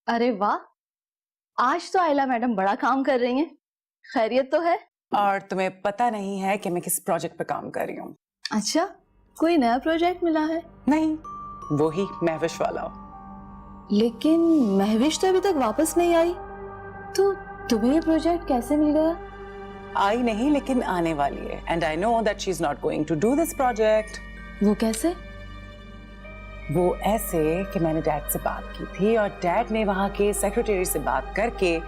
अरे वाह, आज तो आयला मैडम बड़ा काम कर रही हैं। खैरियत तो है? और तुम्हें पता नहीं है कि मैं किस प्रोजेक्ट पे काम कर रही हूँ? अच्छा, कोई नया प्रोजेक्ट मिला है? नहीं, वो ही महविश वाला। लेकिन महविश तो अभी तक वापस नहीं आई, तो तुम्हें ये प्रोजेक्ट कैसे मिल गया? आई नहीं, लेकिन आने वाली है। And I know that she is not going to do this project. वो कैसे? वो ऐसे कि मैंने डैड से बात की थी और डैड ने वहां के सेक्रेटरी से बात करके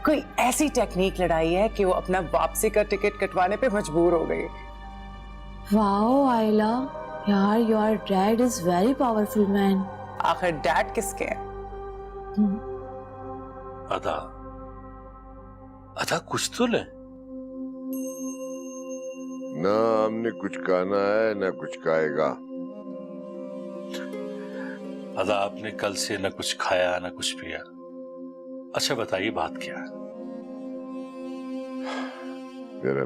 कोई ऐसी टेक्निक लड़ाई है कि वो अपना वापसी का टिकट कटवाने पे मजबूर हो गई। वाओ आयला, यार your dad is very powerful man. आखिर डैड किसके हैं? अदा, अदा कुछ तो ले। ना हमने कुछ खाना है ना कुछ खाएगा। अदा, आपने कल से न कुछ खाया न कुछ पिया। अच्छा बताइए, बात क्या है? मेरा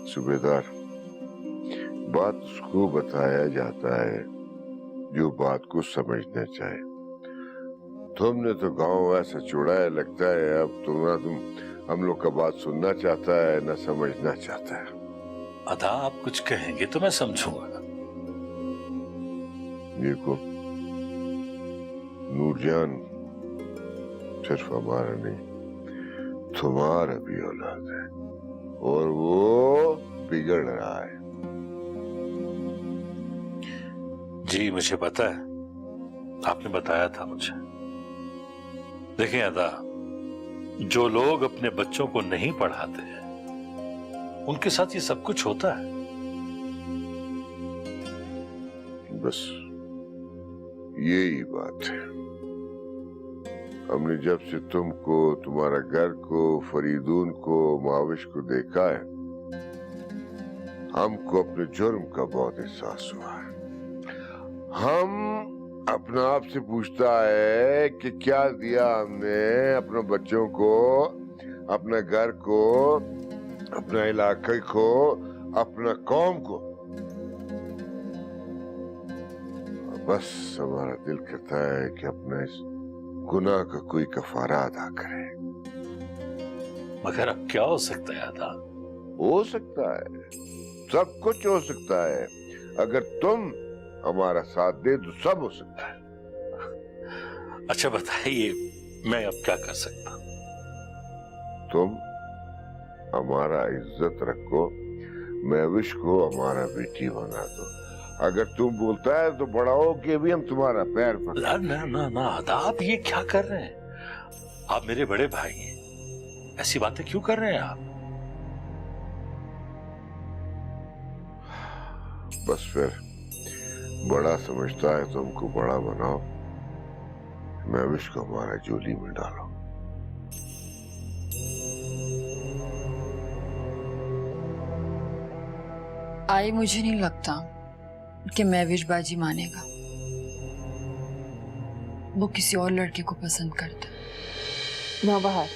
सूबेदार, बात उसको बताया जाता है जो बात को समझना चाहे। तुमने तो गांव ऐसा छोड़ा है, लगता है अब तुम हम लोग का बात सुनना चाहता है ना समझना चाहता है। अदा, आप कुछ कहेंगे तो मैं समझूंगा। देखो नूरजान सिर्फ हमारा नहीं, तुम्हारा भी औलाद है और वो बिगड़ रहा है। जी मुझे पता है, आपने बताया था मुझे। देखें अदा, जो लोग अपने बच्चों को नहीं पढ़ाते उनके साथ ये सब कुछ होता है। बस यही बात है। हमने जब से तुमको, तुम्हारा घर को, फरीदून को, माविश को देखा है, हमको अपने जुर्म का बहुत एहसास हुआ है। हम अपने आप से पूछता है कि क्या दिया हमने अपने बच्चों को, अपने घर को, अपने इलाके को, अपना कौम को। बस हमारा दिल कहता है कि अपने इस गुनाह का कोई कफारा अदा करे। मगर अब क्या हो सकता है अदा? हो सकता है, सब कुछ हो सकता है। अगर तुम हमारा साथ दे तो सब हो सकता है। अच्छा बताइए, मैं अब क्या कर सकता हूं? तुम हमारा इज्जत रखो, महविश को हमारा बेटी बना दो। अगर तुम बोलता है तो बड़ा हो के भी हम तुम्हारा पैर पकड़। ना ना ना ना अदा, आप ये क्या कर रहे हैं? आप मेरे बड़े भाई हैं, ऐसी बातें क्यों कर रहे हैं आप? बस फिर बड़ा समझता है तुमको बड़ा बनाओ, महविश को हमारा झोली में डालो। आई मुझे नहीं लगता कि महविश बाजी मानेगा। वो किसी और लड़के को पसंद करता। नौबहार,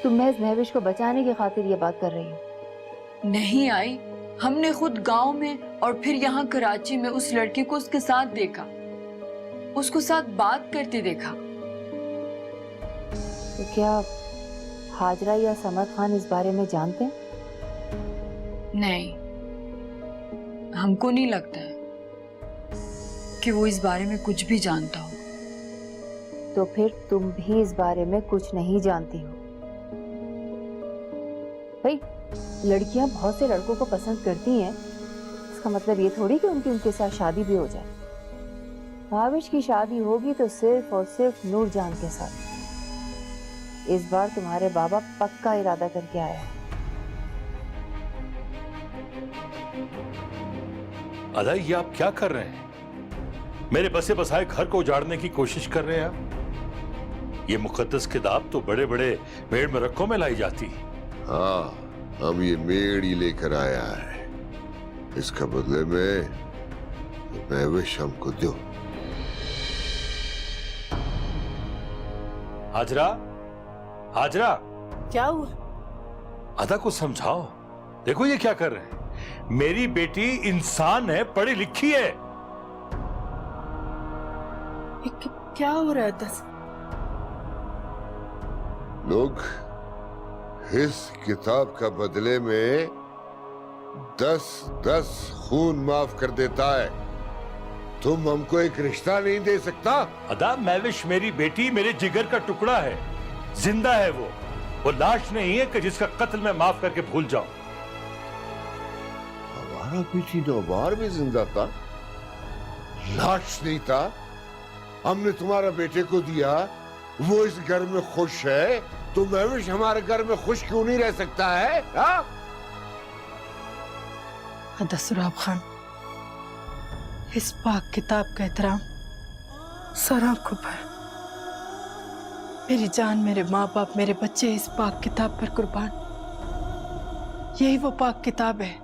तुम महज महविश को बचाने की खातिर ये बात कर रही हो? नहीं आई, हमने खुद गांव में और फिर यहाँ कराची में उस लड़के को उसके साथ देखा, उसको साथ बात करते देखा। तो क्या हाजरा या समद खान इस बारे में जानते हैं? नहीं, हमको नहीं लगता है कि वो इस बारे में कुछ भी जानता हो। तो फिर तुम भी इस बारे में कुछ नहीं जानती हो। भाई, लड़कियां बहुत से लड़कों को पसंद करती हैं, इसका मतलब ये थोड़ी कि उनके साथ शादी भी हो जाए। भाविश की शादी होगी तो सिर्फ और सिर्फ नूरजान के साथ। इस बार तुम्हारे बाबा पक्का इरादा करके आया है। अदा, ये आप क्या कर रहे हैं? मेरे बसे बसाए घर को उजाड़ने की कोशिश कर रहे हैं आप? ये मुकद्दस किताब तो बड़े बड़े मेड़ में रखों में लाई जाती है। हाँ, हम ये मेड़ ही लेकर आया है। इसका बदले में महविश हमको दो। हाजरा, हाजरा, क्या हुआ? अदा को समझाओ। देखो ये क्या कर रहे हैं। मेरी बेटी इंसान है, पढ़ी लिखी है। क्या हो रहा है? लोग इस किताब का बदले में 10-10 खून माफ कर देता है। तुम हमको एक रिश्ता नहीं दे सकता? अदा, महविश मेरी बेटी, मेरे जिगर का टुकड़ा है, जिंदा है वो लाश नहीं है कि जिसका कत्ल मैं माफ करके भूल जाऊं। हमारा बेटी नौबार भी जिंदा था, लाश नहीं था। हमने तुम्हारा बेटे को दिया, वो इस घर में खुश है, तो महविश हमारे घर में खुश क्यों नहीं रह सकता है? हाँ? अदा सुराब खान, इस पाक किताब का एहतराम सर आंखों पर। मेरी जान, मेरे माँ बाप, मेरे बच्चे इस पाक किताब पर कुर्बान। यही वो पाक किताब है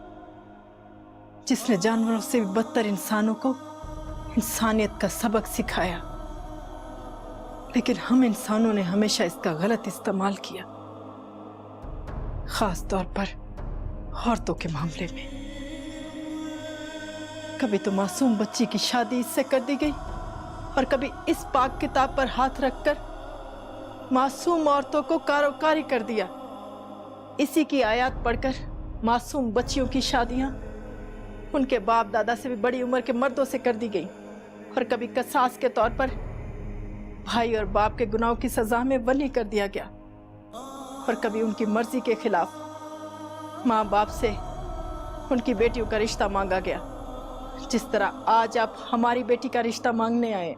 जिसने जानवरों से भी बदतर इंसानों को इंसानियत का सबक सिखाया। लेकिन हम इंसानों ने हमेशा इसका गलत इस्तेमाल किया, खास तौर पर औरतों के मामले में। कभी तो मासूम बच्ची की शादी इससे कर दी गई और कभी इस पाक किताब पर हाथ रखकर मासूम औरतों को कारोकारी कर दिया। इसी की आयत पढ़कर मासूम बच्चियों की शादियां उनके बाप दादा से भी बड़ी उम्र के मर्दों से कर दी गई। और कभी कसास के तौर पर भाई और बाप के गुनाहों की सजा में वली कर दिया गया। और कभी उनकी मर्जी के खिलाफ माँ बाप से उनकी बेटियों का रिश्ता मांगा गया, जिस तरह आज आप हमारी बेटी का रिश्ता मांगने आए।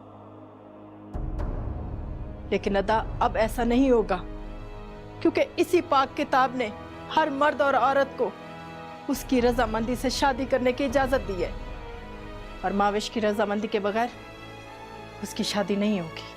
लेकिन अदा, अब ऐसा नहीं होगा, क्योंकि इसी पाक किताब ने हर मर्द और औरत को उसकी रजामंदी से शादी करने की इजाजत दी है। और माविश की रजामंदी के बगैर उसकी शादी नहीं होगी।